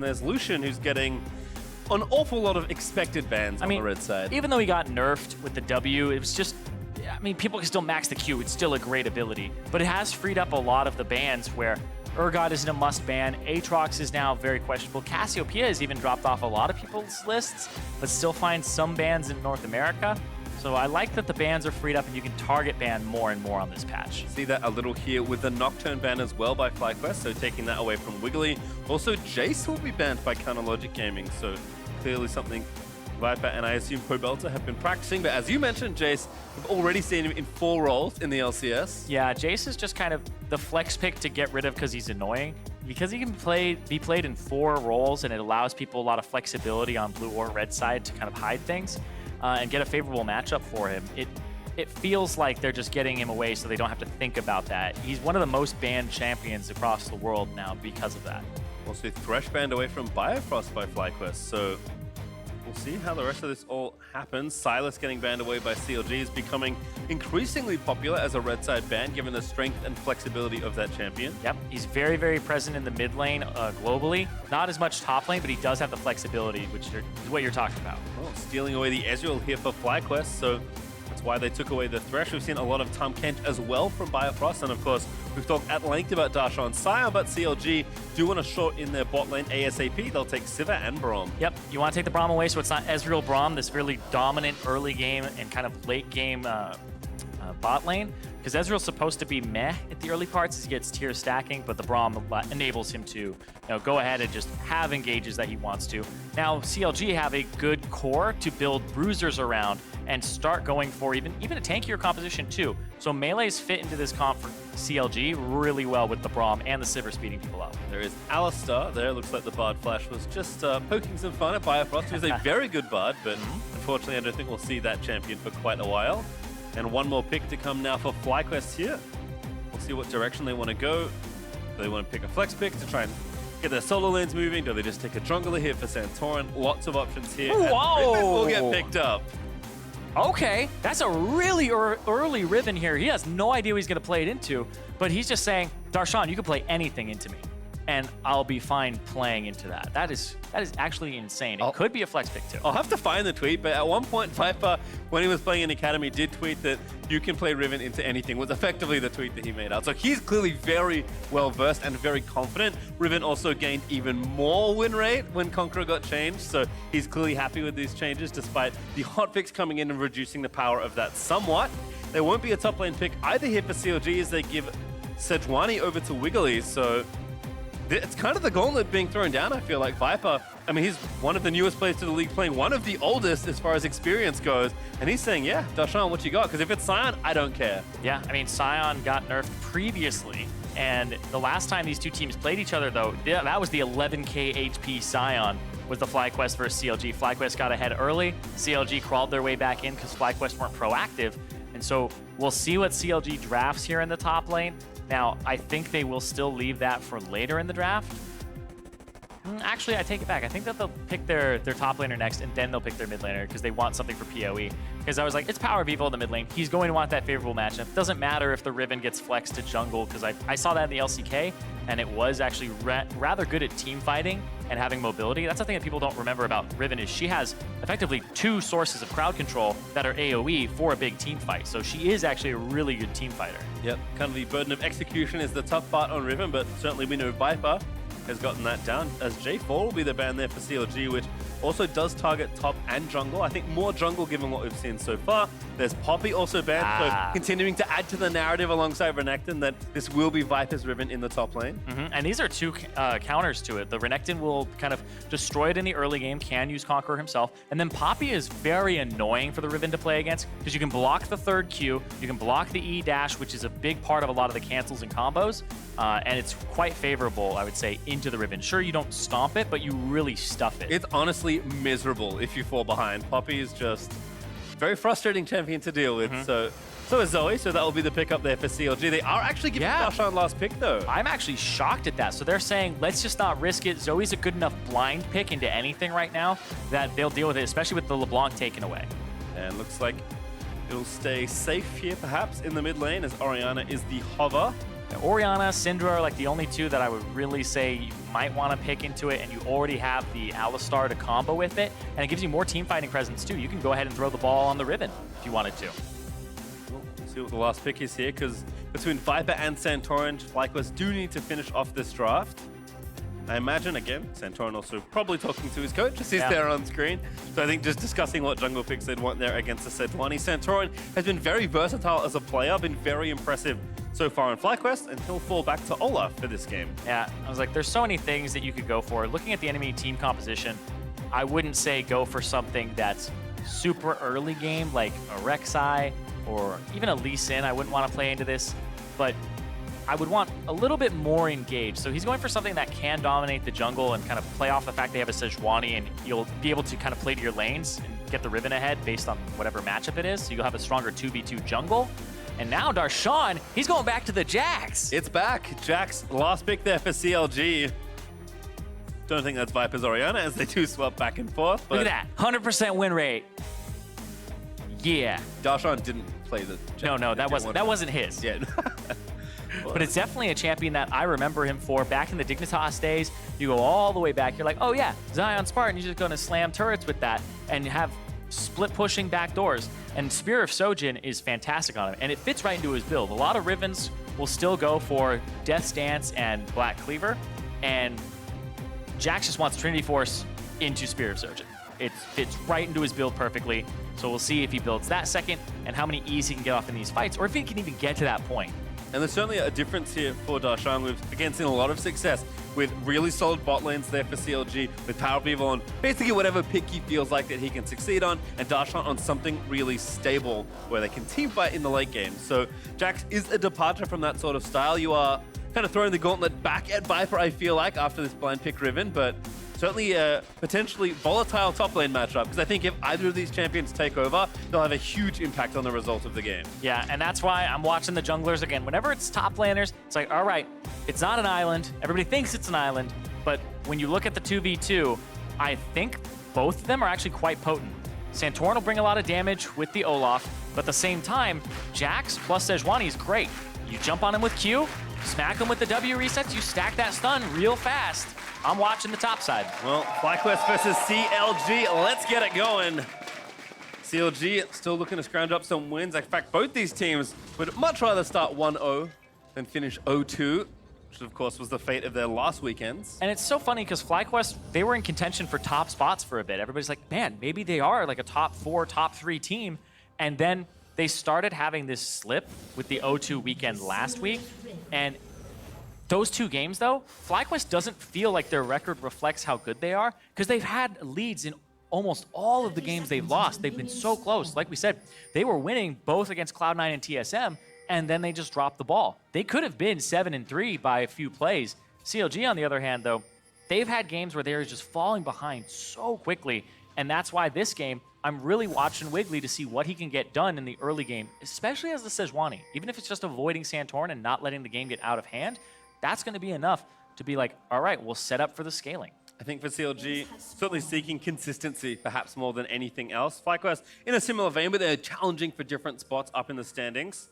There's Lucian, who's getting an awful lot of expected bans on the red side. Even though he got nerfed with the W, it was just, I mean, people can still max the Q. It's still a great ability. But it has freed up a lot of the bans where Urgot isn't a must ban. Aatrox is now very questionable. Cassiopeia has even dropped off a lot of people's lists, but still finds some bans in North America. So I like that the bans are freed up and you can target ban more and more on this patch. See that a little here with the Nocturne ban as well by FlyQuest, so taking that away from Wiggily. Also, Jace will be banned by Counterlogic Gaming, so clearly something Viper and I assume Pobelter have been practicing. But as you mentioned, Jace, we've already seen him in 4 roles in the LCS. Yeah, Jace is just kind of the flex pick to get rid of because he's annoying. Because he can be played in 4 roles and it allows people a lot of flexibility on blue or red side to kind of hide things. And get a favorable matchup for him. It feels like they're just getting him away so they don't have to think about that. He's one of the most banned champions across the world now because of that. Also Thresh banned away from Biofrost by FlyQuest, so we'll see how the rest of this all happens. Silas getting banned away by CLG is becoming increasingly popular as a red side ban, given the strength and flexibility of that champion. Yep, he's very, very present in the mid lane globally. Not as much top lane, but he does have the flexibility, which is what you're talking about. Well, stealing away the Ezreal here for FlyQuest, so that's why they took away the Thresh. We've seen a lot of Tahm Kench as well from Biofrost, and of course, we've talked at length about Darshan Sire, but CLG do want to short in their bot lane ASAP. They'll take Sivir and Braum. Yep, you want to take the Braum away so it's not Ezreal Braum, this really dominant early game and kind of late game bot lane. Because Ezreal's supposed to be meh at the early parts as he gets tier stacking, but the Braum enables him to go ahead and just have engages that he wants to. Now, CLG have a good core to build bruisers around and start going for even a tankier composition too. So melees fit into this comp for CLG really well with the Braum and the Sivir speeding people up. There is Alistar there. Looks like the Bard Flash was just poking some fun at Biofrost, who's a very good Bard, but unfortunately I don't think we'll see that champion for quite a while. And one more pick to come now for FlyQuest here. We'll see what direction they want to go. Do they want to pick a flex pick to try and get their solo lanes moving? Do they just take a jungler here for Santorin? Lots of options here. Whoa! Riven will get picked up. Okay, that's a really early Riven here. He has no idea what he's going to play it into, but he's just saying, Darshan, you can play anything into me, and I'll be fine playing into that. That is actually insane. It could be a flex pick too. I'll have to find the tweet, but at one point, Viper, when he was playing in Academy, did tweet that you can play Riven into anything, was effectively the tweet that he made out. So he's clearly very well-versed and very confident. Riven also gained even more win rate when Conqueror got changed, so he's clearly happy with these changes, despite the hotfix coming in and reducing the power of that somewhat. There won't be a top lane pick either here for CLG as they give Sejuani over to Wiggily, so it's kind of the gauntlet being thrown down, I feel like. Viper, I mean, he's one of the newest players to the league, playing one of the oldest as far as experience goes, and he's saying, yeah, Darshan, what you got? Because if it's Sion, I don't care. Yeah, I mean, Sion got nerfed previously, and the last time these two teams played each other, though, that was the 11k HP Sion was the FlyQuest versus CLG. FlyQuest got ahead early. CLG crawled their way back in because FlyQuest weren't proactive, and so we'll see what CLG drafts here in the top lane. Now, I think they will still leave that for later in the draft. Actually, I take it back. I think that they'll pick their top laner next, and then they'll pick their mid laner because they want something for PoE. Because I was like, it's PowerOfEvil in the mid lane. He's going to want that favorable matchup. Doesn't matter if the Riven gets flexed to jungle, because I saw that in the LCK, and it was actually rather good at team fighting and having mobility. That's the thing that people don't remember about Riven is she has effectively 2 sources of crowd control that are AoE for a big team fight. So she is actually a really good team fighter. Yep, kind of the burden of execution is the tough part on Riven, but certainly we know Viper has gotten that down, as J4 will be the ban there for CLG, which also does target top and jungle. I think more jungle given what we've seen so far. There's Poppy also banned, so continuing to add to the narrative alongside Renekton that this will be Viper's Riven in the top lane. And these are 2 counters to it. The Renekton will kind of destroy it in the early game, can use Conqueror himself, and then Poppy is very annoying for the Riven to play against because you can block the 3rd Q, you can block the E dash, which is a big part of a lot of the cancels and combos, and it's quite favorable, I would say, into the Riven. Sure, you don't stomp it, but you really stuff it. It's honestly miserable if you fall behind. Poppy is just very frustrating champion to deal with. So is Zoe, so that will be the pick up there for CLG. They are actually giving Darshan last pick, though. I'm actually shocked at that. So they're saying, let's just not risk it. Zoe's a good enough blind pick into anything right now that they'll deal with it, especially with the LeBlanc taken away. And looks like it'll stay safe here, perhaps, in the mid lane, as Orianna is the hover. Orianna, Syndra are like the only two that I would really say you might want to pick into it, and you already have the Alistar to combo with it, and it gives you more team fighting presence too. You can go ahead and throw the ball on the Riven if you wanted to. Well, let's see what the last pick is here, because between Viper and Santorin, FlyQuest do need to finish off this draft. I imagine, again, Santorin also probably talking to his coach as he's there on screen. So I think just discussing what jungle picks they'd want there against the Sejuani. Santorin has been very versatile as a player, been very impressive so far in FlyQuest, and he'll fall back to Olaf for this game. Yeah, I was like, there's so many things that you could go for. Looking at the enemy team composition, I wouldn't say go for something that's super early game, like a Rek'Sai or even a Lee Sin. I wouldn't want to play into this, but I would want a little bit more engaged. So he's going for something that can dominate the jungle and kind of play off the fact they have a Sejuani, and you'll be able to kind of play to your lanes and get the Riven ahead based on whatever matchup it is. So you'll have a stronger 2v2 jungle. And now Darshan, he's going back to the Jax. It's back. Jax, last pick there for CLG. Don't think that's Viper's Orianna as they do swap back and forth. But look at that, 100% win rate. Yeah. Darshan didn't play the Jax. No, that wasn't his. Yeah. But it's definitely a champion that I remember him for back in the Dignitas days. You go all the way back, you're like, oh yeah, Zion Spartan, you're just going to slam turrets with that and have split pushing back doors. And Spear of Sojin is fantastic on him, and it fits right into his build. A lot of Rivens will still go for Death's Dance and Black Cleaver, and Jax just wants Trinity Force into Spear of Sojin. It fits right into his build perfectly, so we'll see if he builds that second and how many E's he can get off in these fights, or if he can even get to that point. And there's certainly a difference here for Darshan. We've, again, seen a lot of success with really solid bot lanes there for CLG, with PowerOfEvil on basically whatever pick he feels like that he can succeed on, and Darshan on something really stable where they can team fight in the late game. So Jax is a departure from that sort of style. You are kind of throwing the gauntlet back at Viper, I feel like, after this blind pick Riven, but certainly a potentially volatile top lane matchup, because I think if either of these champions take over, they'll have a huge impact on the result of the game. Yeah, and that's why I'm watching the junglers again. Whenever it's top laners, it's like, all right, it's not an island. Everybody thinks it's an island, but when you look at the 2v2, I think both of them are actually quite potent. Santorin will bring a lot of damage with the Olaf, but at the same time, Jax plus Sejuani is great. You jump on him with Q, smack him with the W resets, you stack that stun real fast. I'm watching the top side. Well, FlyQuest versus CLG. Let's get it going. CLG still looking to scrounge up some wins. In fact, both these teams would much rather start 1-0 than finish 0-2, which of course was the fate of their last weekends. And it's so funny because FlyQuest, they were in contention for top spots for a bit. Everybody's like, man, maybe they are like a top 4, top 3 team. And then they started having this slip with the 0-2 weekend last week. And those 2 games, though, FlyQuest doesn't feel like their record reflects how good they are, because they've had leads in almost all of the games they've lost. They've been so close. Like we said, they were winning both against Cloud9 and TSM, and then they just dropped the ball. They could have been 7-3 by a few plays. CLG, on the other hand, though, they've had games where they're just falling behind so quickly, and that's why this game, I'm really watching Wiggily to see what he can get done in the early game, especially as the Sejuani. Even if it's just avoiding Santorin and not letting the game get out of hand, that's going to be enough to be like, all right, we'll set up for the scaling. I think for CLG, certainly seeking consistency perhaps more than anything else. FlyQuest in a similar vein, but they're challenging for different spots up in the standings.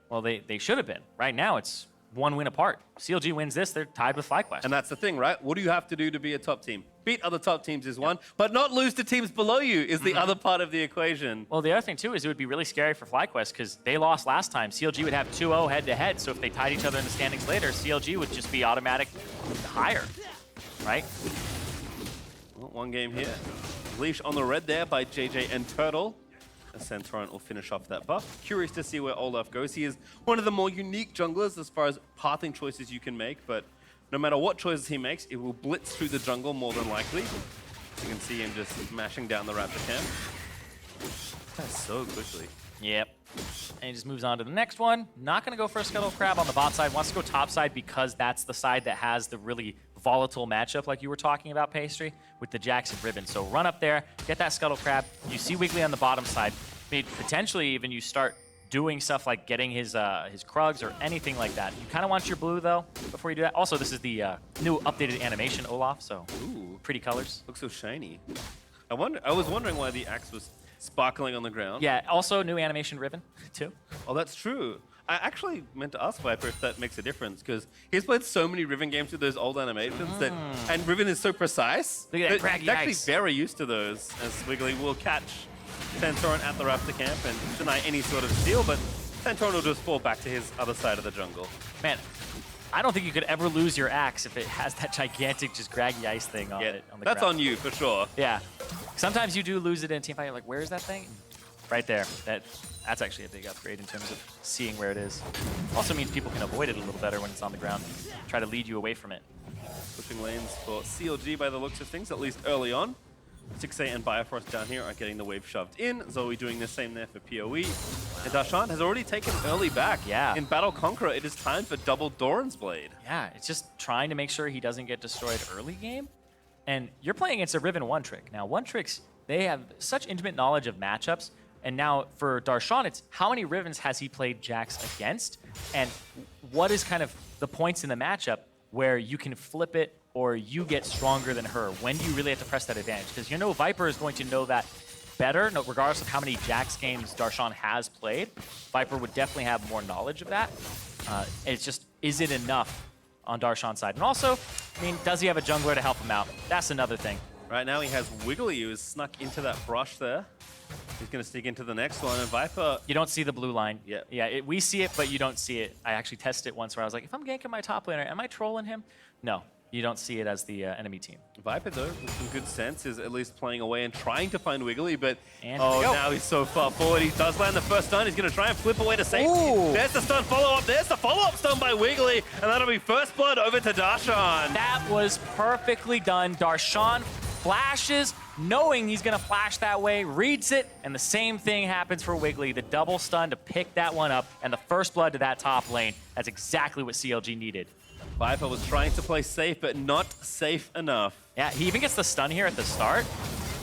Well, they should have been. Right now, it's 1 win apart. CLG wins this, they're tied with FlyQuest. And that's the thing, right? What do you have to do to be a top team? Beat other top teams is one, but not lose to teams below you is the other part of the equation. Well, the other thing, too, is it would be really scary for FlyQuest because they lost last time. CLG would have 2-0 head-to-head, so if they tied each other in the standings later, CLG would just be automatic higher, right? Well, 1 game here. Leash on the red there by JayJ and Turtle. Santorin will finish off that buff. Curious to see where Olaf goes. He is one of the more unique junglers as far as pathing choices you can make, but no matter what choices he makes, it will blitz through the jungle more than likely. You can see him just mashing down the Raptor camp. That's so quickly. Yep. And he just moves on to the next one. Not going to go for a Scuttle Crab on the bot side. Wants to go top side because that's the side that has the really volatile matchup like you were talking about, Pastry, with the Jax and Riven. So run up there, get that Scuttle Crab. You see Wiggily on the bottom side. Maybe potentially even you start doing stuff like getting his Krugs or anything like that. You kind of want your blue, though, before you do that. Also, this is the new updated animation, Olaf, so ooh, pretty colors. Looks so shiny. I was wondering why the axe was sparkling on the ground. Yeah, also new animation Riven, too. Oh, that's true. I actually meant to ask Viper if that makes a difference, because he's played so many Riven games with those old animations that, and Riven is so precise. Look at that he's actually very used to those, as Wiggily will catch Santorin at the Raptor camp and deny any sort of steal, but Santorin will just fall back to his other side of the jungle. Man, I don't think you could ever lose your axe if it has that gigantic, just graggy ice thing on it. On the that's ground. on you for sure. Yeah. Sometimes you do lose it in a team fight. You're like, where's that thing? Right there. That's actually a big upgrade in terms of seeing where it is. Also means people can avoid it a little better when it's on the ground. Try to lead you away from it. Pushing lanes for CLG by the looks of things, at least early on. Stixxay and Biofrost down here are getting the wave shoved in. Zoe doing the same there for PoE. And Darshan has already taken early back. Yeah. In Battle Conqueror, it is time for double Doran's Blade. Yeah, it's just trying to make sure he doesn't get destroyed early game. And you're playing against a Riven one trick. Now, one tricks, they have such intimate knowledge of matchups. And now for Darshan, it's how many Rivens has he played Jax against? And what is kind of the points in the matchup where you can flip it or you get stronger than her? When do you really have to press that advantage? Because you know Viper is going to know that better, regardless of how many Jax games Darshan has played. Viper would definitely have more knowledge of that. It's just, is it enough on Darshan's side? And also, I mean, does he have a jungler to help him out? That's another thing. Right now he has Wiggily, who is snuck into that brush there. He's going to sneak into the next one, and Viper... You don't see the blue line. Yeah. Yeah, we see it, but you don't see it. I actually tested it once where I was like, if I'm ganking my top laner, am I trolling him? No, you don't see it as the enemy team. Viper, though, with some good sense, is at least playing away and trying to find Wiggily, but and now he's so far forward. He does land the first stun. He's going to try and flip away to safety. Ooh. There's the stun follow-up. There's the follow-up stun by Wiggily, and that'll be first blood over to Darshan. That was perfectly done. Darshan flashes, knowing he's going to flash that way, reads it, and the same thing happens for Wiggily. The double stun to pick that one up, and the first blood to that top lane. That's exactly what CLG needed. Viper was trying to play safe, but not safe enough. Yeah, he even gets the stun here at the start.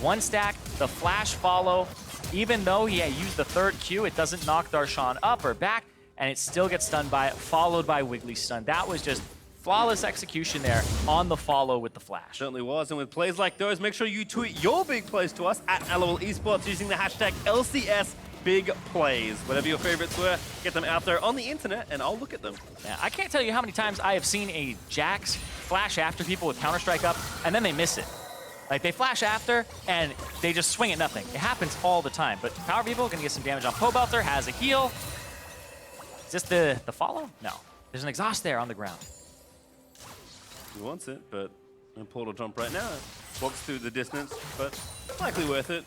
One stack, the flash follow. Even though he used the third Q, it doesn't knock Darshan up or back, and it still gets stunned by, followed by Wiggly's stun. That was just flawless execution there on the follow with the flash. Certainly was, and with plays like those, make sure you tweet your big plays to us at LOL Esports using the hashtag LCS Big Plays. Whatever your favorites were, get them out there on the internet, and I'll look at them. Yeah, I can't tell you how many times I have seen a Jax flash after people with Counter-Strike up, and then they miss it. Like, they flash after, and they just swing at nothing. It happens all the time, but PowerOfEvil gonna get some damage on Pobelter, has a heal. Is this the follow? No. There's an exhaust there on the ground. He wants it, but a portal jump right now. Walks through the distance, but likely worth it.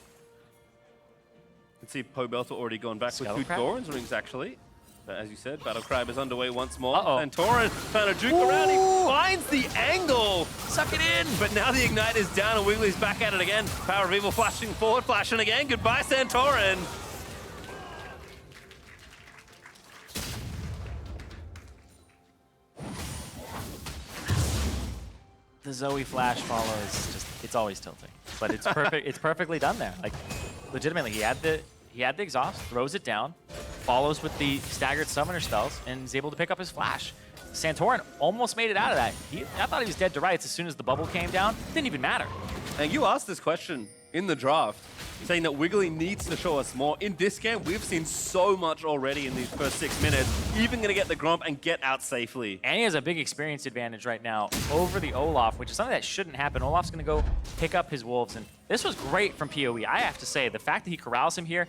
You can see Pobelter already gone back with 2 Doran's rings, actually. But as you said, Battle Crab is underway once more. Santorin trying to juke around. He finds the angle. Suck it in. But now the Ignite is down and Wiggly's back at it again. PowerOfEvil flashing forward, flashing again. Goodbye, Santorin. The Zoe flash follow is just, it's always tilting. But it's perfect, it's perfectly done there. Like, legitimately, he had the exhaust, throws it down, follows with the staggered summoner spells, and is able to pick up his flash. Santorin almost made it out of that. I thought he was dead to rights as soon as the bubble came down. It didn't even matter. And you asked this question in the draft, saying that Wiggily needs to show us more. In this game, we've seen so much already in these first 6 minutes. Even going to get the Gromp and get out safely. And he has a big experience advantage right now over the Olaf, which is something that shouldn't happen. Olaf's going to go pick up his wolves, and this was great from PoE. I have to say, the fact that he corrals him here,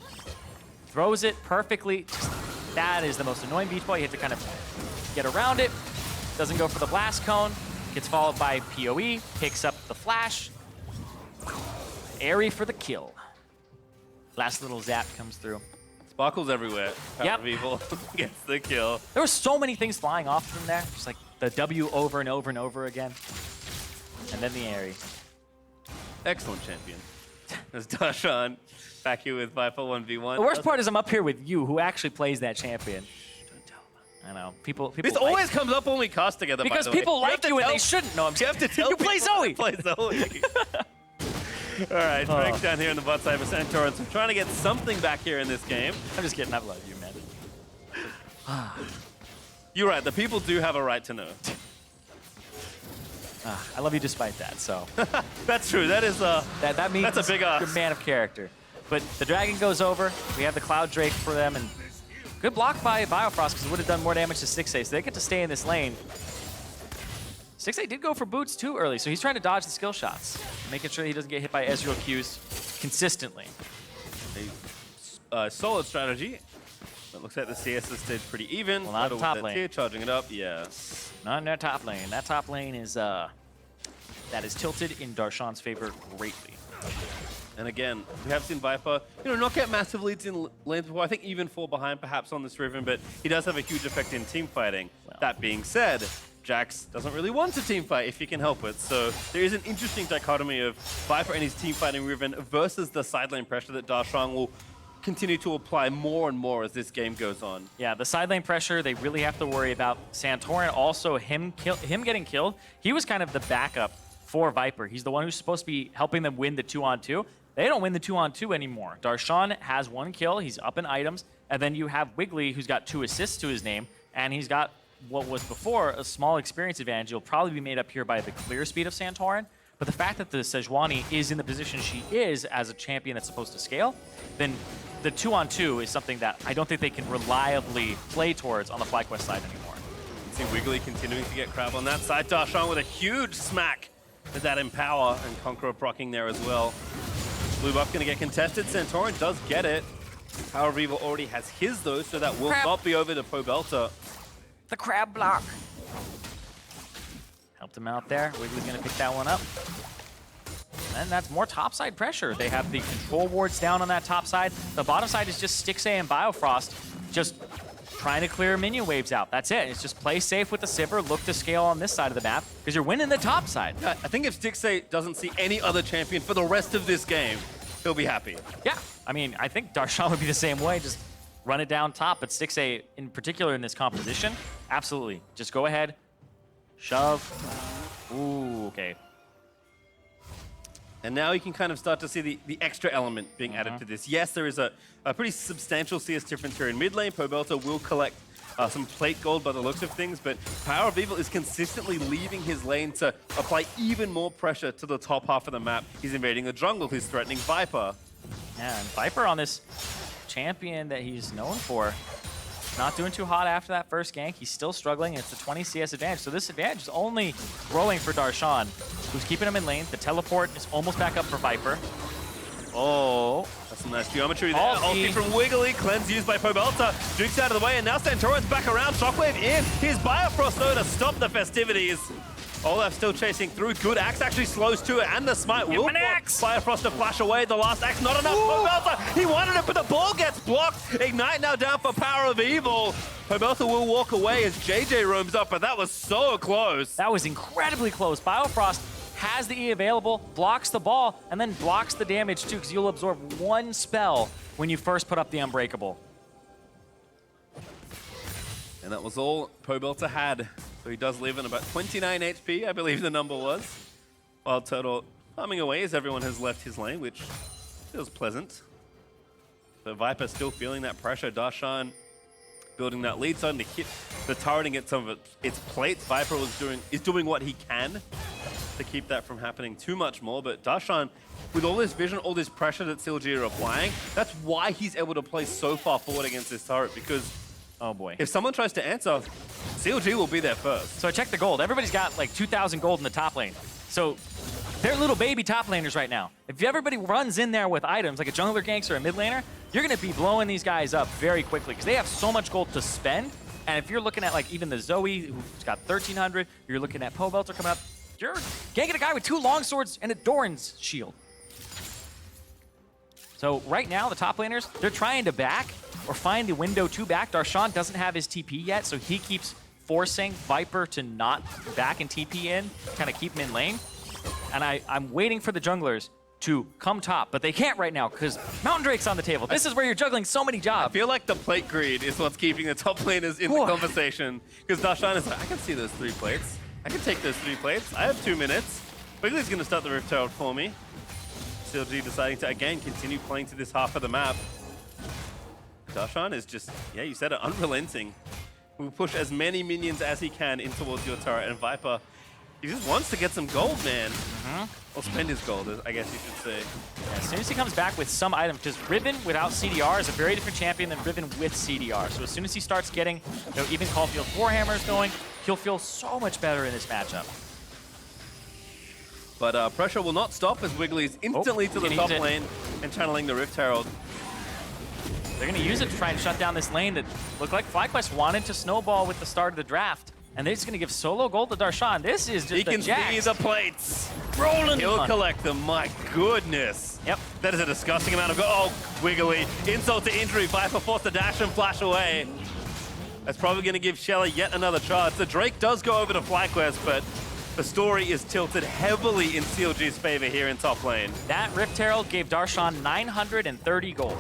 throws it perfectly, that is the most annoying beach ball. You have to kind of get around it. Doesn't go for the blast cone. Gets followed by PoE, picks up the flash. Airy for the kill. Last little zap comes through. Sparkles everywhere. Yep. People gets the kill. There were so many things flying off from there. Just like the W over and over and over again. And then the Airy. Excellent champion. There's Darshan back here with Viper 1v1. The worst part is I'm up here with you, who actually plays that champion. Don't tell him. I know. People this like always comes up when we cast together, because by the people way. like you and they shouldn't know. You have to tell you play Zoe. Play Zoe. All right, Drake's down here in the bot side for Santorin. So trying to get something back here in this game. I'm just kidding. I love you, man. You're right. The people do have a right to know. I love you despite that. So that's true. That is that means that's a big you're a man of character. But the dragon goes over. We have the Cloud Drake for them, and Good block by Biofrost because it would have done more damage to Stixxay, so they get to stay in this lane. Stixxay did go for boots too early, so he's trying to dodge the skill shots, making sure he doesn't get hit by Ezreal Qs consistently. A solid strategy. It looks like the CS has stayed pretty even. Well, not the top lane. Tier, charging it up, yeah. Not in their top lane. That top lane is that is tilted in Darshan's favor greatly. And again, we have seen Viper, not get massive leads in lanes before. I think even fall behind perhaps on this Riven, but he does have a huge effect in team fighting. Well, that being said, Jax doesn't really want to team fight if he can help it. So there is an interesting dichotomy of Viper and his team fighting Riven versus the side lane pressure that Darshan will continue to apply more and more as this game goes on. Yeah, the side lane pressure, they really have to worry about. Santorin also, him getting killed, he was kind of the backup for Viper. He's the one who's supposed to be helping them win the 2-on-2. They don't win the 2-on-2 anymore. Darshan has 1 kill, he's up in items, and then you have Wiggily, who's got 2 assists to his name, and he's got what was before a small experience advantage. It'll probably be made up here by the clear speed of Santorin, but the fact that the Sejuani is in the position she is as a champion that's supposed to scale, then the 2-on-2 is something that I don't think they can reliably play towards on the FlyQuest side anymore. You see Wiggily continuing to get crab on that side. Darshan with a huge smack with that Empower, and Conqueror proccing there as well. Blue buff gonna get contested. Santorin does get it. PowerOfEvil already has his though, so that will not be over to Pobelter. The crab block. Helped him out there. Wiggly's gonna pick that one up. And that's more topside pressure. They have the control wards down on that top side. The bottom side is just Stixxay and Biofrost just trying to clear minion waves out. That's it. It's just play safe with the Sivir, look to scale on this side of the map, because you're winning the top side. Yeah, I think if Stixxay doesn't see any other champion for the rest of this game, he'll be happy. Yeah, I mean, I think Darshan would be the same way. Just run it down top, but Stixxay, in particular in this composition, absolutely. Just go ahead, shove. Ooh, okay. And now you can kind of start to see the extra element being added to this. Yes, there is a pretty substantial CS difference here in mid lane. Pobelter will collect some plate gold by the looks of things, but PowerOfEvil is consistently leaving his lane to apply even more pressure to the top half of the map. He's invading the jungle, he's threatening Viper. Yeah, and Viper on this champion that he's known for, not doing too hot after that first gank. He's still struggling. It's a 20 CS advantage. So this advantage is only growing for Darshan, who's keeping him in lane. The teleport is almost back up for Viper. Oh, that's some nice geometry there. Ulti from Wiggily, cleanse used by Pobelter. Duke's out of the way, and now Santorin's back around. Shockwave in. Here's Biofrost though to stop the festivities. Olaf still chasing through. Good axe actually slows to it, and the smite will force Biofrost to flash away. The last axe, not enough. Pobelter, he wanted it, but the ball gets blocked. Ignite now down for PowerOfEvil. Pobelter will walk away as JayJ roams up, but that was so close. That was incredibly close. Biofrost has the E available, blocks the ball, and then blocks the damage too, because you'll absorb 1 spell when you first put up the Unbreakable. And that was all Pobelter had. So he does live in about 29 HP, I believe the number was. WildTurtle farming away as everyone has left his lane, which feels pleasant. So Viper still feeling that pressure. Darshan building that lead, starting to hit the turret and get some of its plates. Viper is doing what he can to keep that from happening too much more. But Darshan, with all this vision, all this pressure that CLG are applying, that's why he's able to play so far forward against this turret, because oh boy, if someone tries to answer, CLG will be there first. So I checked the gold. Everybody's got like 2,000 gold in the top lane. So they're little baby top laners right now. If everybody runs in there with items like a jungler ganks or a mid laner, you're going to be blowing these guys up very quickly because they have so much gold to spend. And if you're looking at like even the Zoe, who's got 1,300, you're looking at Pobelter coming up, you're ganking a guy with 2 longswords and a Doran's shield. So right now, the top laners, they're trying to back or find the window to back. Darshan doesn't have his TP yet, so he keeps forcing Viper to not back and TP in, kind of keep him in lane. And I'm waiting for the junglers to come top, but they can't right now because Mountain Drake's on the table. This is where you're juggling so many jobs. I feel like the plate greed is what's keeping the top laners in the conversation, because Darshan is like, I can see those 3 plates. I can take those 3 plates. I have 2 minutes. Wiggly's going to start the Rift Herald for me. CLG deciding to, again, continue playing to this half of the map. Darshan is just, yeah, you said it, unrelenting. Will push as many minions as he can in towards your turret, and Viper He just wants to get some gold, man. Or spend his gold, I guess you should say. Yeah, as soon as he comes back with some item, because Riven without CDR is a very different champion than Riven with CDR. So as soon as he starts getting, even Caulfield's Warhammers going, he'll feel so much better in this matchup. But pressure will not stop as Wiggily is instantly to the top lane and channeling the Rift Herald. They're going to use it to try and shut down this lane that looked like FlyQuest wanted to snowball with the start of the draft. And they're just going to give solo gold to Darshan. This is just He can see the plates. Rolling. He'll collect them. My goodness. Yep. That is a disgusting amount of gold. Oh, Wiggily. Insult to injury. Viper forced to dash and flash away. That's probably going to give Shelly yet another charge. The Drake does go over to FlyQuest, but the story is tilted heavily in CLG's favor here in top lane. That Rift Herald gave Darshan 930 gold.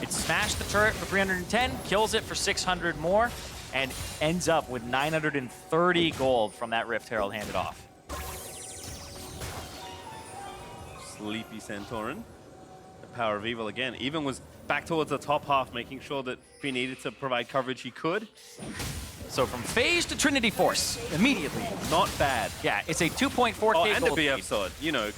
It smashed the turret for 310, kills it for 600 more, and ends up with 930 gold from that Rift Herald handed off. Sleepy Santorin. The PowerOfEvil again. Even was back towards the top half, making sure that if he needed to provide coverage, he could. So from Phase to Trinity Force, immediately. Not bad. Yeah, it's a 2.4k gold. Oh, and the BF sword, you know.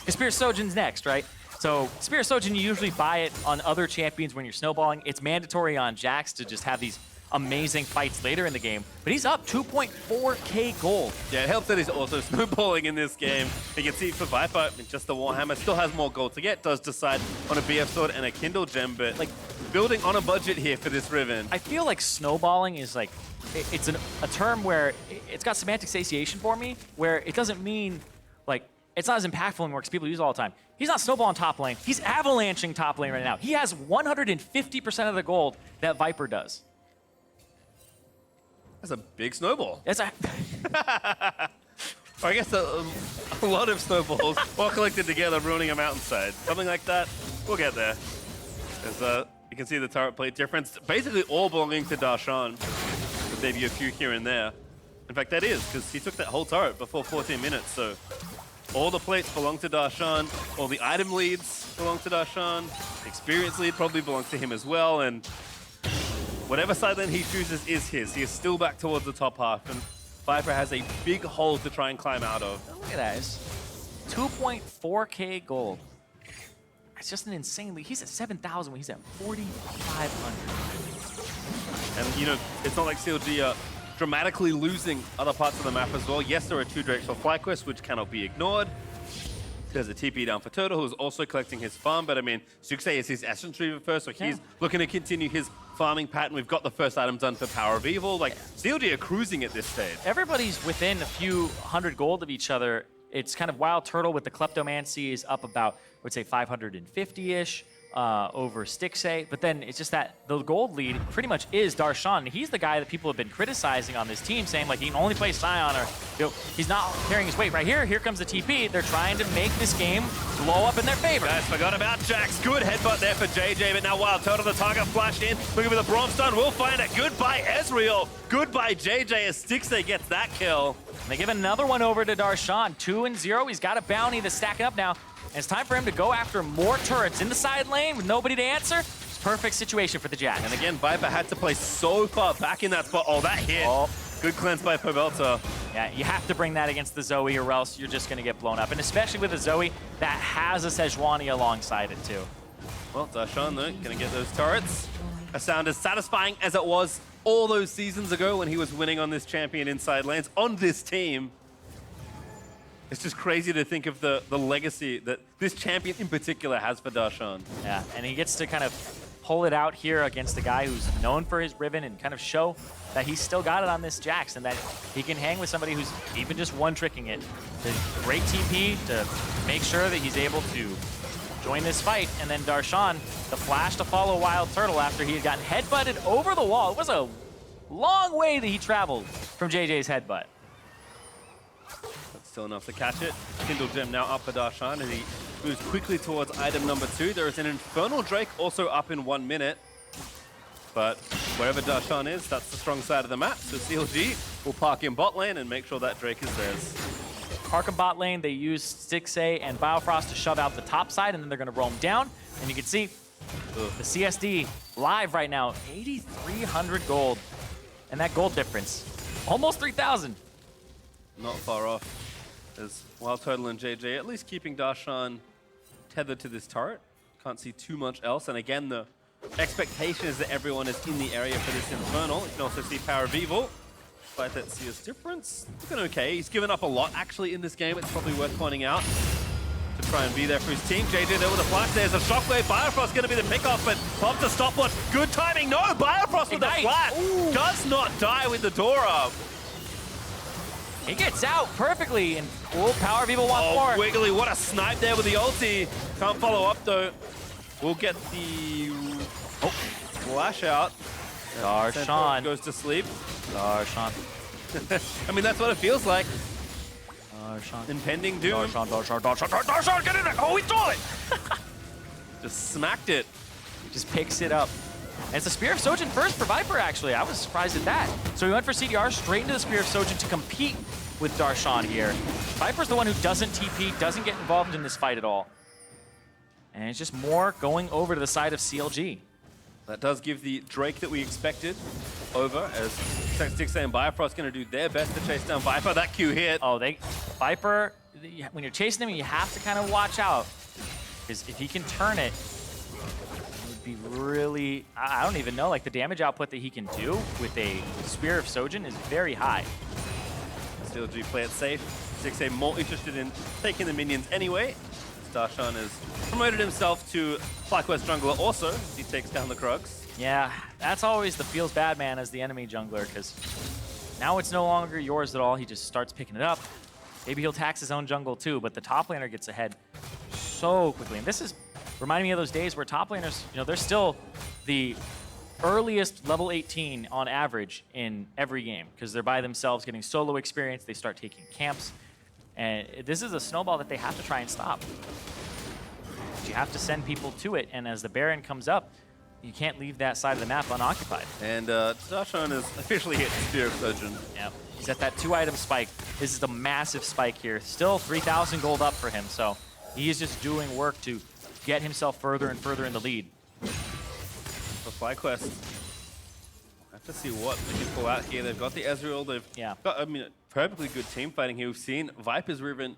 Spear Sojourn's next, right? So Spear Sojourn, you usually buy it on other champions when you're snowballing. It's mandatory on Jax to just have these amazing fights later in the game. But he's up 2.4k gold. Yeah, it helps that he's also snowballing in this game. You can see for Viper, just the Warhammer still has more gold to get, does decide on a BF sword and a Kindle gem, but like building on a budget here for this Riven. I feel like snowballing is like, it's a term where it's got semantic satiation for me, where it doesn't mean like, it's not as impactful anymore because people use it all the time. He's not snowballing top lane, he's avalanching top lane right now. He has 150% of the gold that Viper does. That's a big snowball. It's a or I guess a lot of snowballs all collected together, ruining a mountainside. Something like that. We'll get there. As you can see the turret plate difference, basically all belonging to Darshan. With maybe a few here and there. In fact, that is, because he took that whole turret before 14 minutes, so all the plates belong to Darshan, all the item leads belong to Darshan, experience lead probably belongs to him as well, and whatever side lane he chooses is his. He is still back towards the top half, and Viper has a big hole to try and climb out of. Look at that. It's 2.4k gold. It's just an insane lead. He's at 7,000 when he's at 4,500. And, you know, it's not like CLG are dramatically losing other parts of the map as well. Yes, there are 2 Drakes for FlyQuest, which cannot be ignored. There's a TP down for Turtle, who's also collecting his farm, but I mean, Stixxay is his Essence Reaver first, so he's looking to continue his farming pattern. We've got the first item done for PowerOfEvil. Like, CLG are cruising at this stage. Everybody's within a few hundred gold of each other. It's kind of WildTurtle with the Kleptomancy is up about, I would say, 550-ish over Stixxay. But then it's just that the gold lead pretty much is Darshan. He's the guy that people have been criticizing on this team, saying like he can only play Scion, or he's not carrying his weight. Right here, here comes the TP. They're trying to make this game blow up in their favor. Guys, forgot about Jax. Good headbutt there for JayJ, but now WildTurtle, the target flashed in. Looking for the Braum stun. We'll find it. Goodbye, Ezreal. Goodbye, JayJ, as Stixxay gets that kill. And they give another one over to Darshan. 2-0. He's got a bounty that's stacking up now. And it's time for him to go after more turrets in the side lane with nobody to answer. It's a perfect situation for the Jax. And again, Viper had to play so far back in that spot. Oh, that hit. Oh. Good cleanse by Pobelter. Yeah, you have to bring that against the Zoe or else you're just going to get blown up. And especially with a Zoe that has a Sejuani alongside it too. Well, Darshan, though, going to get those turrets. A sound as satisfying as it was all those seasons ago when he was winning on this champion inside lanes on this team. It's just crazy to think of the legacy that this champion in particular has for Darshan. Yeah, and he gets to kind of pull it out here against a guy who's known for his Riven and kind of show that he's still got it on this Jax and that he can hang with somebody who's even just one-tricking it. The great TP to make sure that he's able to join this fight, and then Darshan, the flash to follow WildTurtle after he had gotten headbutted over the wall. It was a long way that he traveled from JayJ's headbutt. Still enough to catch it. Kindle Gem now up for Darshan, and he moves quickly towards item number 2. There is an Infernal Drake also up in 1 minute. But wherever Darshan is, that's the strong side of the map. So CLG will park in bot lane and make sure that Drake is theirs. Park in bot lane, they use Stixxay and Biofrost to shove out the top side, and then they're going to roam down. And you can see the CSD live right now, 8,300 gold. And that gold difference, almost 3,000. not far off. As WildTurtle and JayJ at least keeping Darshan tethered to this turret. Can't see too much else. And again, the expectation is that everyone is in the area for this Infernal. You can also see PowerOfEvil. Despite that CS difference, looking okay. He's given up a lot actually in this game. It's probably worth pointing out to try and be there for his team. JayJ there with a flash. There's a shockwave. Biofrost going to be the pickoff, but pops a stopwatch. Good timing. No, Biofrost with the flash. Ooh. Does not die with the door up. He gets out perfectly, and PowerOfEvil wants more. Wiggily, what a snipe there with the ulti. Can't follow up though. We'll get the flash out. Darshan goes to sleep. Darshan. I mean, that's what it feels like. Darshan. Impending doom. Darshan, get in there! Oh, he saw it! Just smacked it. Just picks it up. And it's the Spear of Sojin first for Viper, actually. I was surprised at that. So he went for CDR, straight into the Spear of Sojin to compete with Darshan here. Viper's the one who doesn't TP, doesn't get involved in this fight at all. And it's just more going over to the side of CLG. That does give the Drake that we expected over, as Stixxay and Biofrost going to do their best to chase down Viper. That Q hit. Oh, Viper, when you're chasing him, you have to kind of watch out. Because if he can turn it, it would be really, I don't even know, like the damage output that he can do with a Spear of Sojin is very high. CLG play it safe. Stixxay more interested in taking the minions anyway. Darshan has promoted himself to FlyQuest jungler also. He takes down the Krugs. Yeah, that's always the feels bad man as the enemy jungler, because now it's no longer yours at all. He just starts picking it up. Maybe he'll tax his own jungle too, but the top laner gets ahead so quickly. And this is reminding me of those days where top laners, you know, they're still the earliest level 18 on average in every game, because they're by themselves getting solo experience. They start taking camps. And this is a snowball that they have to try and stop. You have to send people to it, and as the Baron comes up, you can't leave that side of the map unoccupied. And Darshan has officially hit Spear of Sojin. Yeah, he's at that 2-item spike. This is a massive spike here. Still 3,000 gold up for him, so he is just doing work to get himself further and further in the lead. For FlyQuest, I have to see what they can pull out here. They've got the Ezreal. They've got, I mean, perfectly good team fighting here. We've seen Viper's Riven,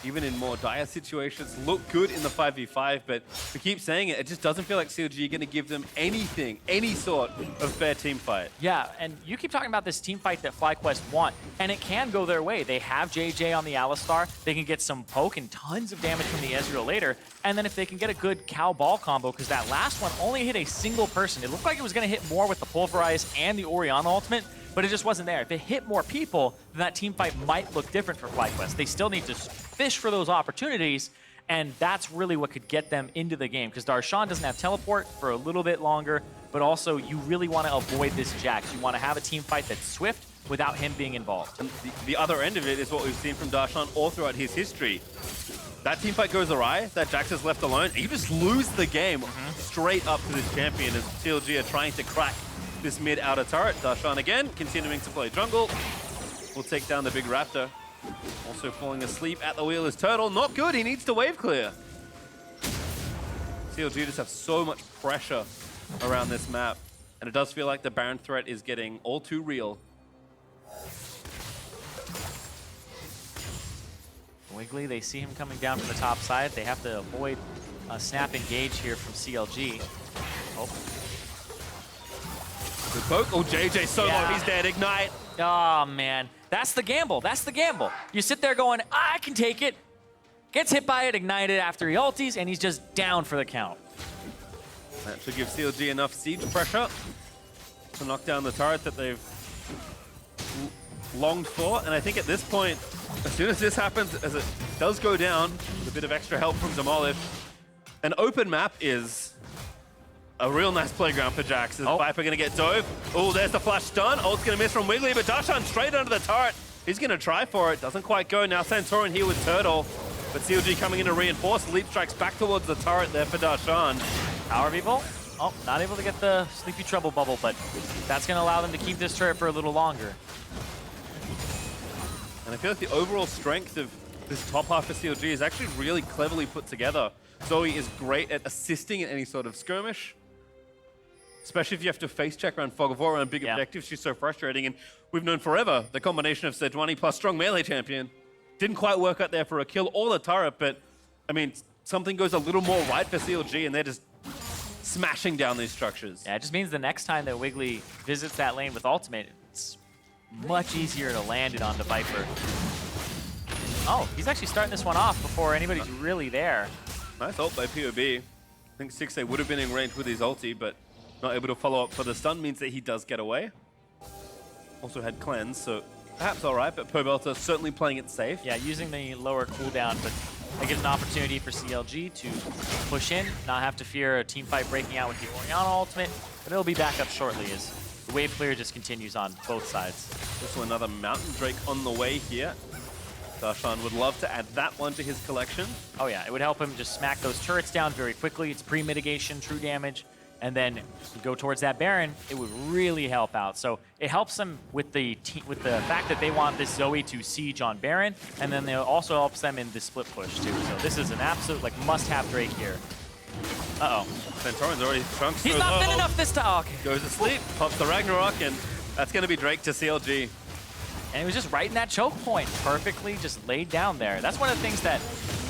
even in more dire situations, look good in the 5v5, but we keep saying it, it just doesn't feel like CLG are going to give them anything, any sort of fair team fight. Yeah, and you keep talking about this team fight that FlyQuest want, and it can go their way. They have JayJ on the Alistar, they can get some poke and tons of damage from the Ezreal later, and then if they can get a good cow ball combo, because that last one only hit a single person. It looked like it was going to hit more with the Pulverize and the Orianna ultimate, but it just wasn't there. If it hit more people, then that team fight might look different for FlyQuest. They still need to fish for those opportunities, and that's really what could get them into the game, because Darshan doesn't have teleport for a little bit longer, but also you really want to avoid this Jax. You want to have a team fight that's swift without him being involved. And the other end of it is what we've seen from Darshan all throughout his history. That team fight goes awry, that Jax is left alone, and you just lose the game straight up to this champion as CLG are trying to crack this mid-outer turret. Darshan again, continuing to play jungle. Will take down the big raptor. Also falling asleep at the wheel is Turtle. Not good, he needs to wave clear. CLG just have so much pressure around this map. And it does feel like the Baron threat is getting all too real. Wiggily, they see him coming down from the top side. They have to avoid a snap engage here from CLG. Oh. Good poke. Oh, JayJ so low, he's dead. Ignite. Oh, man. That's the gamble. That's the gamble. You sit there going, I can take it. Gets hit by it, ignited after he ulties, and he's just down for the count. That should give CLG enough siege pressure to knock down the turret that they've longed for. And I think at this point, as soon as this happens, as it does go down, with a bit of extra help from Demolish, an open map is a real nice playground for Jax. Is Viper going to get dove? Oh, there's the flash stun. Ult's going to miss from Wiggily, but Darshan straight under the turret. He's going to try for it. Doesn't quite go. Now Santorin here with Turtle. But CLG coming in to reinforce. Leap strikes back towards the turret there for Darshan. PowerOfEvil. Oh, not able to get the Sleepy Trouble bubble, but that's going to allow them to keep this turret for a little longer. And I feel like the overall strength of this top half of CLG is actually really cleverly put together. Zoe is great at assisting in any sort of skirmish. Especially if you have to face check around Fog of War and big objectives, she's so frustrating. And we've known forever, the combination of Sejuani plus strong melee champion. Didn't quite work out there for a kill or the turret, but I mean, something goes a little more right for CLG and they're just smashing down these structures. Yeah, it just means the next time that Wiggily visits that lane with ultimate, it's much easier to land it onto Viper. Oh, he's actually starting this one off before anybody's really there. Nice ult by POB. I think Stixxay would have been in range with his ulti, but not able to follow up for the stun means that he does get away. Also had cleanse, so perhaps all right, but Pobelter certainly playing it safe. Yeah, using the lower cooldown, but that gives an opportunity for CLG to push in, not have to fear a team fight breaking out with the Orianna ultimate, but it'll be back up shortly as the wave clear just continues on both sides. Also another Mountain Drake on the way here. Darshan would love to add that one to his collection. Oh yeah, it would help him just smack those turrets down very quickly. It's pre-mitigation, true damage. And then go towards that Baron, it would really help out. So it helps them with the fact that they want this Zoe to siege on Baron, and then it also helps them in the split push too. So this is an absolute like must-have Drake here. Uh-oh. Santorin's already shrunk. He's not fit enough this time. Okay. Goes to sleep, pops the Ragnarok, and that's going to be Drake to CLG. And it was just right in that choke point, perfectly just laid down there. That's one of the things that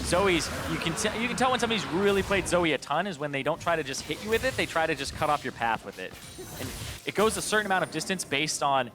Zoe's, you can tell when somebody's really played Zoe a ton is when they don't try to just hit you with it, they try to just cut off your path with it. And it goes a certain amount of distance based on,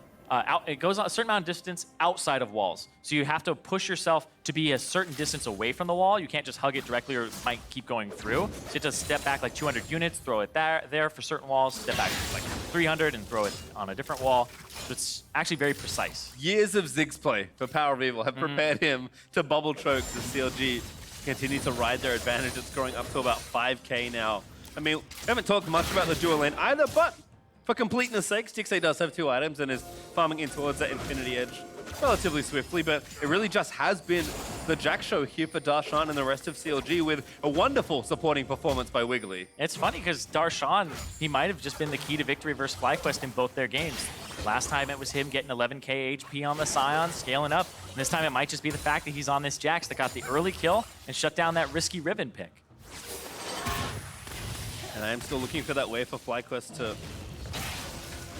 it goes a certain amount of distance outside of walls. So you have to push yourself to be a certain distance away from the wall. You can't just hug it directly or it might keep going through. So you have to step back like 200 units, throw it there for certain walls, step back like 300 and throw it on a different wall. So it's actually very precise. Years of Ziggs play for PowerOfEvil have prepared him to bubble choke the CLG. Continue to ride their advantage. It's growing up to about 5k now. I mean, we haven't talked much about the dual lane either, but for completeness sake, Stixxay does have 2 items and is farming in towards that Infinity Edge relatively swiftly, but it really just has been the Jack show here for Darshan and the rest of CLG with a wonderful supporting performance by Wiggily. It's funny because Darshan, he might have just been the key to victory versus FlyQuest in both their games. Last time it was him getting 11k HP on the Scion, scaling up. And this time it might just be the fact that he's on this Jax that got the early kill and shut down that risky Riven pick. And I am still looking for that way for FlyQuest to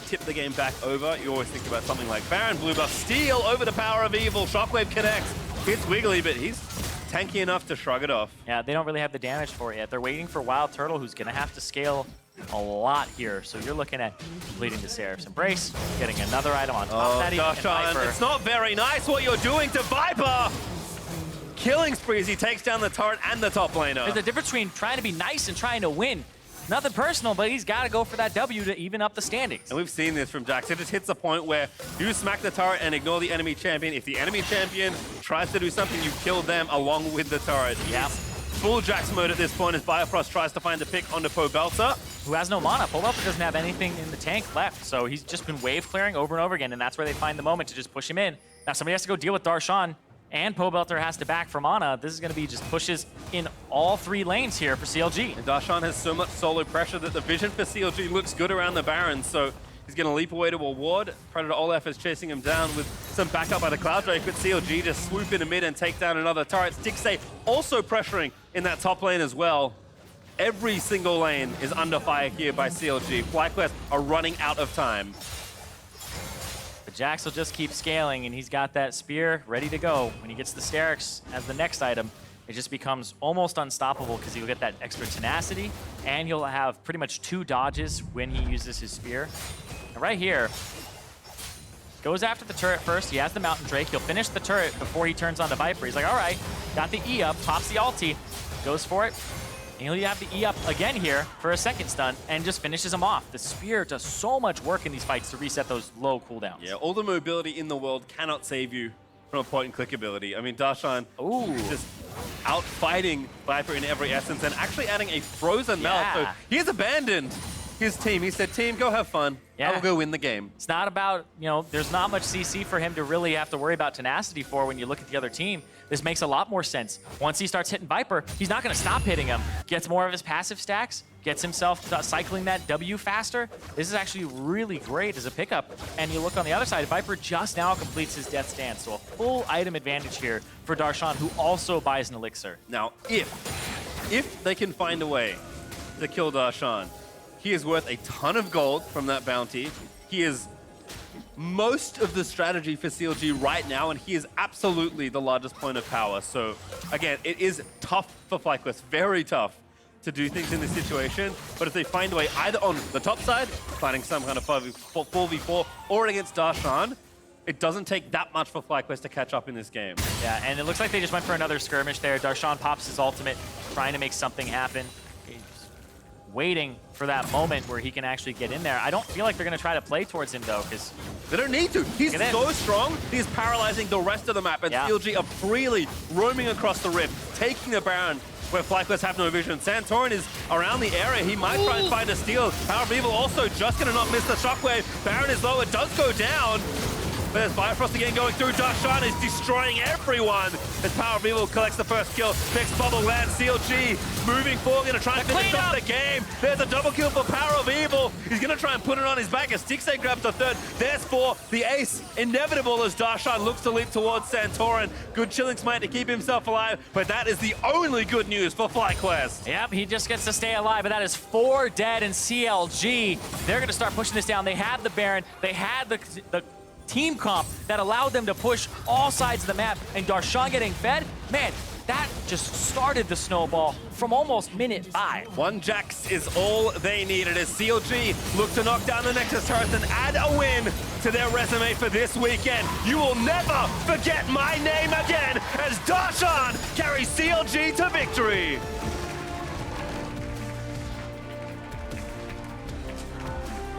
tip the game back over. You always think about something like Baron, blue buff, steal over to PowerOfEvil, Shockwave connects, hits Wiggily, but he's tanky enough to shrug it off. Yeah, they don't really have the damage for it yet. They're waiting for WildTurtle, who's going to have to scale a lot here. So you're looking at completing the Seraph's Embrace, getting another item on top of that. Darshan, it's not very nice what you're doing to Viper! Killing sprees, he takes down the turret and the top laner. There's a difference between trying to be nice and trying to win. Nothing personal, but he's got to go for that W to even up the standings. And we've seen this from Jax. It just hits a point where you smack the turret and ignore the enemy champion. If the enemy champion tries to do something, you kill them along with the turret. Yeah. Full Jax mode at this point as Biofrost tries to find the pick onto Pobelter. Who has no mana. Pobelter doesn't have anything in the tank left, so he's just been wave clearing over and over again, and that's where they find the moment to just push him in. Now somebody has to go deal with Darshan, and Pobelter has to back for mana. This is going to be just pushes in all 3 lanes here for CLG. And Darshan has so much solo pressure that the vision for CLG looks good around the Baron, so he's going to leap away to a ward. Predator Olaf is chasing him down with some backup by the Cloud Drake, but CLG just swoop into mid and take down another turret. Stixxay also pressuring in that top lane as well. Every single lane is under fire here by CLG. FlyQuest are running out of time. But Jax will just keep scaling, and he's got that spear ready to go. When he gets the Sterix as the next item, it just becomes almost unstoppable because he'll get that extra tenacity, and he'll have pretty much 2 dodges when he uses his spear. And right here, goes after the turret first. He has the Mountain Drake. He'll finish the turret before he turns on the Viper. He's like, all right, got the E up, pops the ulti, goes for it. And he'll have the E up again here for a second stun and just finishes him off. The spear does so much work in these fights to reset those low cooldowns. Yeah, all the mobility in the world cannot save you from a point-and-click ability. I mean, Darshan just out-fighting Viper in every essence and actually adding a frozen mouth. So he has abandoned his team. He said, team, go have fun. I will go win the game. It's not about, you know, there's not much CC for him to really have to worry about tenacity for when you look at the other team. This makes a lot more sense. Once he starts hitting Viper, he's not going to stop hitting him. Gets more of his passive stacks, gets himself cycling that W faster. This is actually really great as a pickup. And you look on the other side, Viper just now completes his Death's Dance. So a full item advantage here for Darshan, who also buys an Elixir. Now, if they can find a way to kill Darshan, he is worth a ton of gold from that bounty. He is most of the strategy for CLG right now, and he is absolutely the largest point of power. So again, it is tough for FlyQuest, very tough to do things in this situation, but if they find a way either on the top side, finding some kind of 4v4, or against Darshan, it doesn't take that much for FlyQuest to catch up in this game. Yeah, and it looks like they just went for another skirmish there. Darshan pops his ultimate, trying to make something happen. He's waiting for that moment where he can actually get in there. I don't feel like they're going to try to play towards him, though, because they don't need to. He's so strong, he's paralyzing the rest of the map, and CLG are freely roaming across the Rift, taking the Baron, where FlyQuest have no vision. Santorin is around the area. He might try and find a steal. PowerOfEvil also just going to not miss the shockwave. Baron is low. It does go down. There's Biofrost again going through. Darshan is destroying everyone as PowerOfEvil collects the first kill. Next bubble lands. CLG moving forward, going to try and finish off the game. There's a double kill for PowerOfEvil. He's going to try and put it on his back as Stixxay grabs the third. There's four. The ace inevitable as Darshan looks to leap towards Santorin. Good chilling smite to keep himself alive, but that is the only good news for FlyQuest. Yep, he just gets to stay alive, but that is 4 dead in CLG. They're going to start pushing this down. They had the Baron. They had the team comp that allowed them to push all sides of the map, and Darshan getting fed, man, that just started the snowball from almost minute 5. One Jax is all they needed as CLG look to knock down the Nexus turret and add a win to their resume for this weekend. You will never forget my name again as Darshan carries CLG to victory.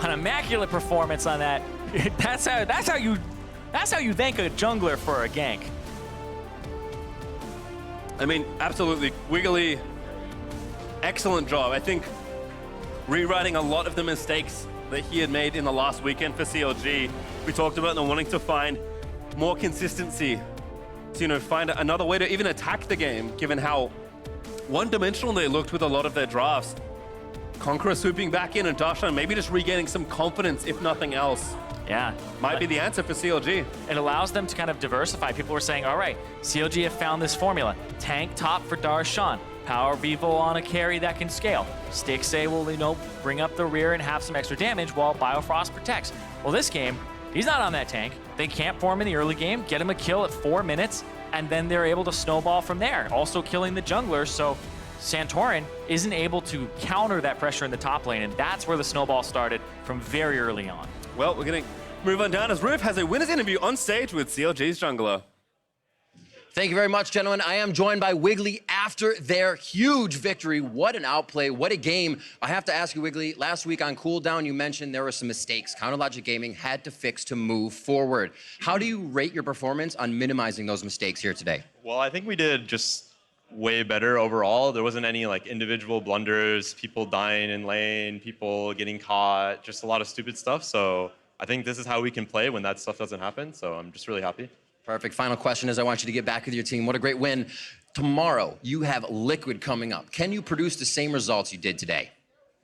An immaculate performance on that. That's how you thank a jungler for a gank. I mean, absolutely. Wiggily, excellent job. I think rewriting a lot of the mistakes that he had made in the last weekend for CLG. We talked about them wanting to find more consistency to, you know, find another way to even attack the game, given how one-dimensional they looked with a lot of their drafts. Conqueror swooping back in and Darshan maybe just regaining some confidence, if nothing else. Yeah. Might be the answer for CLG. It allows them to kind of diversify. People were saying, all right, CLG have found this formula. Tank top for Darshan. PowerOfEvil on a carry that can scale. Stixxay will, you know, bring up the rear and have some extra damage while Biofrost protects. Well, this game, he's not on that tank. They camp for him in the early game, get him a kill at 4 minutes, and then they're able to snowball from there, also killing the jungler. So Santorin isn't able to counter that pressure in the top lane, and that's where the snowball started from very early on. Well, we're going to move on down as Riv has a winner's interview on stage with CLG's jungler. Thank you very much, gentlemen. I am joined by Wiggily after their huge victory. What an outplay, what a game. I have to ask you, Wiggily, last week on Cooldown, you mentioned there were some mistakes CounterLogic Gaming had to fix to move forward. How do you rate your performance on minimizing those mistakes here today? Well, I think we did just way better overall. There wasn't any like individual blunders, people dying in lane, people getting caught, just a lot of stupid stuff. So I think this is how we can play when that stuff doesn't happen. So I'm just really happy. Perfect. Final question is I want you to get back with your team. What a great win. Tomorrow, you have Liquid coming up. Can you produce the same results you did today?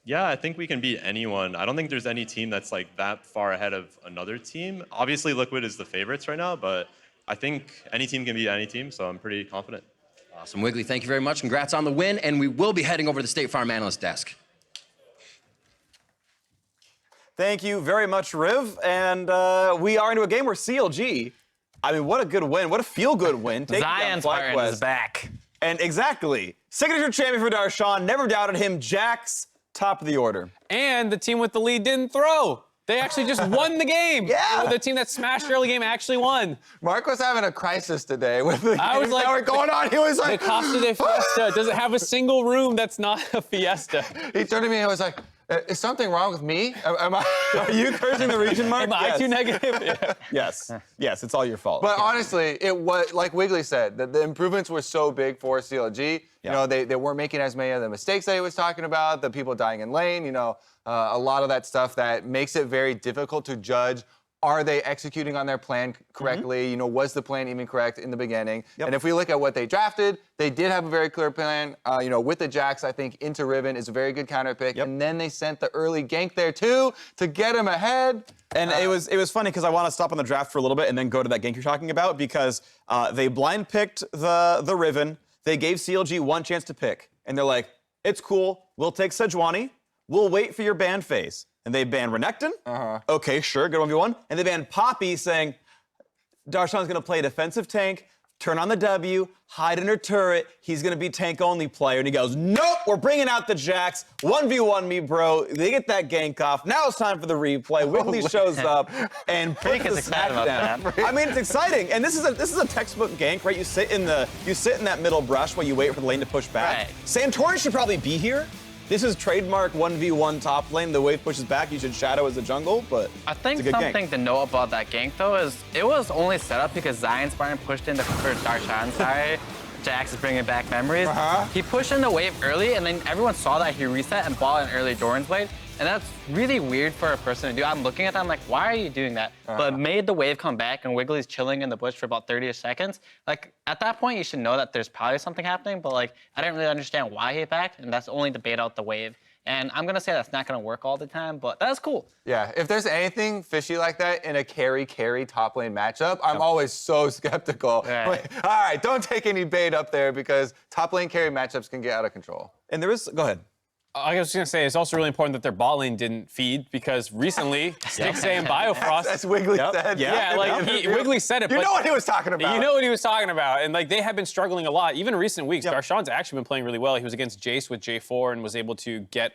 Yeah, I think we can beat anyone. I don't think there's any team that's like that far ahead of another team. Obviously, Liquid is the favorites right now, but I think any team can beat any team, so I'm pretty confident. Awesome. Wiggily, thank you very much. Congrats on the win, and we will be heading over to the State Farm analyst desk. Thank you very much, Riv. And we are into a game where CLG, I mean, what a good win. What a feel-good win. Zion's is back. And exactly. Signature champion for Darshan. Never doubted him. Jax, top of the order. And the team with the lead didn't throw. They actually just won the game. Yeah. The team that smashed early game actually won. Mark was having a crisis today with the I was like, that were going on. He was like, the Costa de Fiesta doesn't have a single room that's not a fiesta. He turned to me and was like, is something wrong with me? Are you cursing the region, Mark? Am I too negative? Yeah. Yes. Yes, it's all your fault. But honestly, it was, like Wiggily said, the improvements were so big for CLG. You know, they weren't making as many of the mistakes that he was talking about, the people dying in lane, you know, a lot of that stuff that makes it very difficult to judge. Are they executing on their plan correctly? You know, was the plan even correct in the beginning? And if we look at what they drafted, they did have a very clear plan. You know, with the Jax, I think into Riven is a very good counter pick. And then they sent the early gank there too to get him ahead. And it was funny because I want to stop on the draft for a little bit and then go to that gank you're talking about because they blind picked the Riven. They gave CLG one chance to pick. And they're like, it's cool. We'll take Sejuani. We'll wait for your ban phase. and they ban Renekton. Okay, sure, good 1v1. And they ban Poppy, saying Darshan's gonna play defensive tank, turn on the W, hide in her turret, he's gonna be tank-only player. And he goes, nope, we're bringing out the Jax, 1v1 me, bro. They get that gank off. Now it's time for the replay. Wiggily shows up and puts the smack down. I mean, it's exciting. And this is a textbook gank, right? You sit in that middle brush while you wait for the lane to push back. Right. Santorin should probably be here. This is trademark 1v1 top lane. The wave pushes back. You should shadow as a jungle, but I think it's a good something gank. to know about that gank, though, is it was only set up because Zion's Spartan pushed in for Darshan. Sorry, Jax is bringing back memories. He pushed in the wave early, and then everyone saw that he reset and bought an early Doran's Blade. And that's really weird for a person to do. I'm looking at that, I'm like, why are you doing that? But made the wave come back, and Wiggly's chilling in the bush for about 30 seconds. Like, at that point, you should know that there's probably something happening, but like, I didn't really understand why he backed, and that's only to bait out the wave. And I'm gonna say that's not gonna work all the time, but that's cool. Yeah, if there's anything fishy like that in a carry top lane matchup, I'm always so skeptical. Right. Like, all right, don't take any bait up there because top lane carry matchups can get out of control. And there is, go ahead. I was just gonna say, it's also really important that their bot lane didn't feed because recently, Stixxay and Biofrost. That's Wiggly said. Yeah, like Wiggly said it. You but know what he was talking about. You know what he was talking about, and like they have been struggling a lot, even in recent weeks. Darshan's actually been playing really well. He was against Jace with J4 and was able to get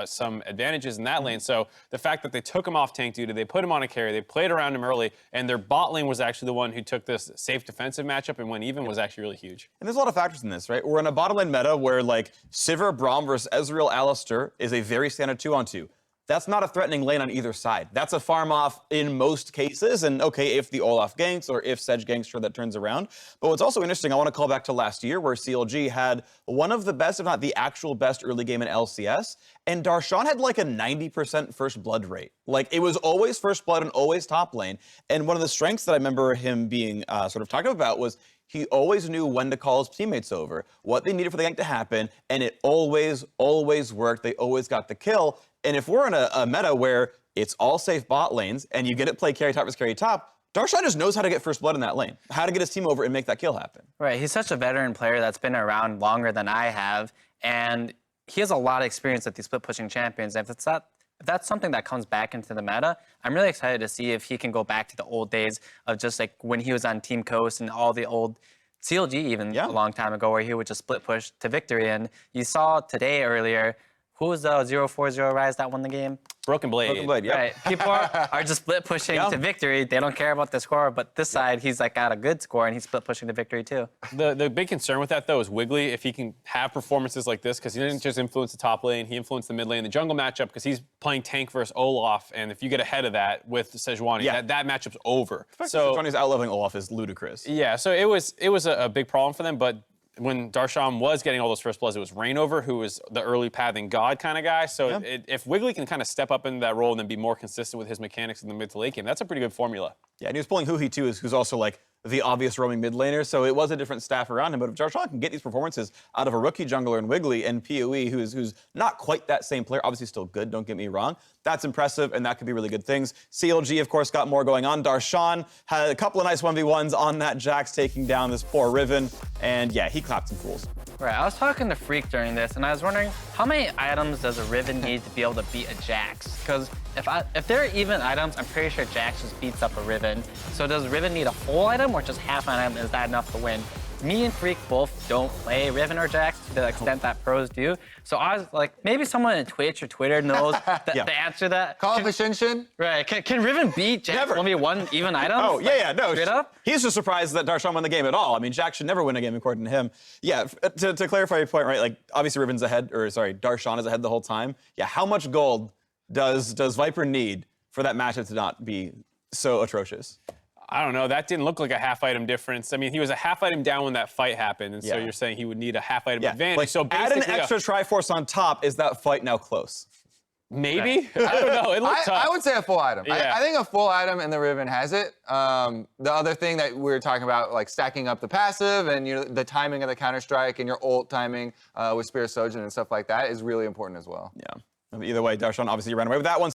some advantages in that lane. So the fact that they took him off tank duty, they put him on a carry, they played around him early, and their bot lane was actually the one who took this safe defensive matchup and went even was actually really huge. And there's a lot of factors in this, right? We're in a bottom lane meta where like Sivir, Braum versus Ezreal, Alistar is a very standard 2-on-2. That's not a threatening lane on either side. That's a farm off in most cases, and okay, if the Olaf ganks or if Sej ganks, sure, that turns around. But what's also interesting, I want to call back to last year where CLG had one of the best, if not the actual best early game in LCS, and Darshan had like a 90% first blood rate. Like, it was always first blood and always top lane. And one of the strengths that I remember him being sort of talking about was he always knew when to call his teammates over, what they needed for the gank to happen, and it always worked. They always got the kill. And if we're in a meta where it's all safe bot lanes and you get it play carry top versus carry top, Darshan just knows how to get first blood in that lane, how to get his team over and make that kill happen. Right, he's such a veteran player that's been around longer than I have, and he has a lot of experience with these split pushing champions. And if that's something that comes back into the meta, I'm really excited to see if he can go back to the old days of just like when he was on Team Coast and all the old CLG even a long time ago where he would just split push to victory. And you saw today earlier, who was the 0-4-0 Rise that won the game? Broken Blade. Broken Blade, yeah. Right. People are just split pushing to victory. They don't care about the score, but this side, he's like got a good score and he's split pushing to victory too. The big concern with that though is Wiggily, if he can have performances like this, because he didn't just influence the top lane, he influenced the mid lane, the jungle matchup, because he's playing tank versus Olaf, and if you get ahead of that with Sejuani, that matchup's over. So Sejuani's outleveling Olaf is ludicrous. Yeah, so it was a big problem for them, but when Darshan was getting all those first bloods, it was Reignover, who was the early pathing god kind of guy. So if Wiggily can kind of step up into that role and then be more consistent with his mechanics in the mid to late game, that's a pretty good formula. Yeah, and he was pulling Huhi too, who's also like the obvious roaming mid laner, so it was a different staff around him. But if Darshan can get these performances out of a rookie jungler in Wiggily and PoE, who's not quite that same player, obviously still good, don't get me wrong, that's impressive, and that could be really good things. CLG, of course, got more going on. Darshan had a couple of nice 1v1s on that Jax, taking down this poor Riven, and yeah, he clapped some fools. Right, I was talking to Freak during this, and I was wondering, how many items does a Riven need to be able to beat a Jax? Because if there are even items, I'm pretty sure Jax just beats up a Riven. So does Riven need a full item or just half an item? Is that enough to win? Me and Freak both don't play Riven or Jax to the extent that pros do. So I was like, maybe someone in Twitch or Twitter knows the answer to that. Call up a Shinshin. Right, can Riven beat Jax 1v1 even items? Oh, no. Straight up? He's just surprised that Darshan won the game at all. I mean, Jax should never win a game according to him. Yeah, to clarify your point, right, like, obviously Riven's ahead, Darshan is ahead the whole time. Yeah, how much gold does Viper need for that matchup to not be so atrocious? I don't know. That didn't look like a half item difference. I mean, he was a half item down when that fight happened, and so you're saying he would need a half item advantage. Like, so add an extra Triforce on top. Is that fight now close? Maybe? I don't know. It looked tough. I would say a full item. Yeah. I think a full item in the Riven has it. The other thing that we were talking about, like stacking up the passive and the timing of the Counter-Strike and your ult timing with Spear Sojin and stuff like that is really important as well. Yeah. Either way, Darshan obviously ran away with that one.